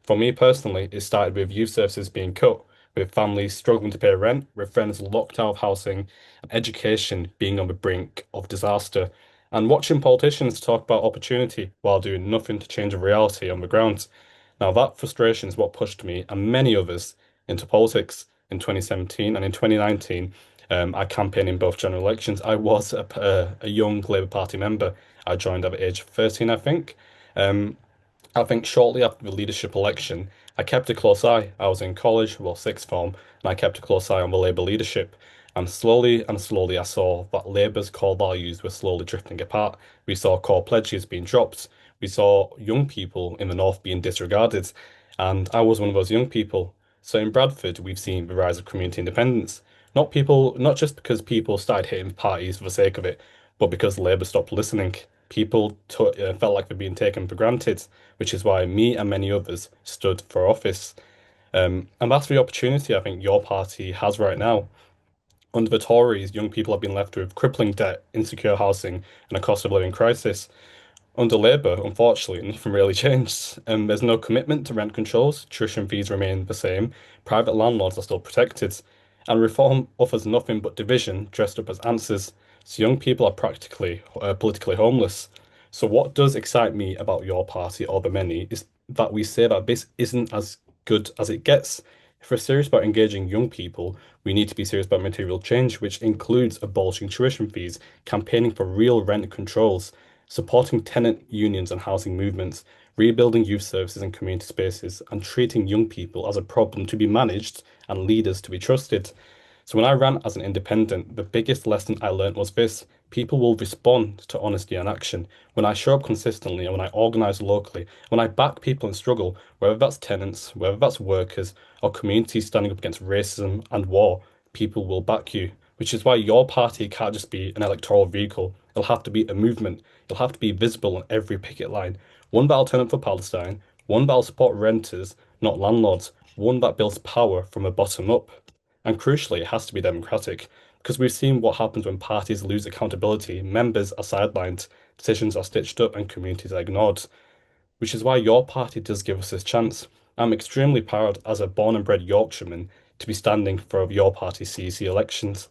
For me personally, it started with youth services being cut, with families struggling to pay rent, with friends locked out of housing, and education being on the brink of disaster, and watching politicians talk about opportunity while doing nothing to change the reality on the ground. Now, that frustration is what pushed me and many others into politics in 2017 and in 2019. I campaigned in both general elections. I was a young Labour Party member. I joined at the age of 13, I think. Um, I think shortly after the leadership election, I kept a close eye. I was in college, well, sixth form, and I kept a close eye on the Labour leadership. And slowly, I saw that Labour's core values were slowly drifting apart. We saw core pledges being dropped. We saw young people in the north being disregarded. And I was one of those young people. So in Bradford, we've seen the rise of community independence. Not just because people started hitting parties for the sake of it, but because Labour stopped listening. People felt like they're being taken for granted, which is why me and many others stood for office. And that's the opportunity I think your party has right now. Under the Tories, young people have been left with crippling debt, insecure housing, and a cost of living crisis. Under Labour, unfortunately, nothing really changed. There's no commitment to rent controls, tuition fees remain the same, private landlords are still protected, and reform offers nothing but division dressed up as answers. So young people are practically politically homeless. So what does excite me about your party or the many is that we say that this isn't as good as it gets. If we're serious about engaging young people, we need to be serious about material change, which includes abolishing tuition fees, campaigning for real rent controls, supporting tenant unions and housing movements, rebuilding youth services and community spaces, and treating young people as a problem to be managed and leaders to be trusted. So when I ran as an independent, the biggest lesson I learned was this: people will respond to honesty and action. When I show up consistently and when I organize locally, when I back people in struggle, whether that's tenants, whether that's workers, or communities standing up against racism and war, people will back you. Which is why your party can't just be an electoral vehicle. It'll have to be a movement. You'll have to be visible on every picket line. One that'll turn up for Palestine, one that'll support renters, not landlords, one that builds power from the bottom up. And crucially, it has to be democratic, because we've seen what happens when parties lose accountability, members are sidelined, decisions are stitched up, and communities are ignored. Which is why your party does give us this chance. I'm extremely proud as a born and bred Yorkshireman to be standing for your party's CEC elections.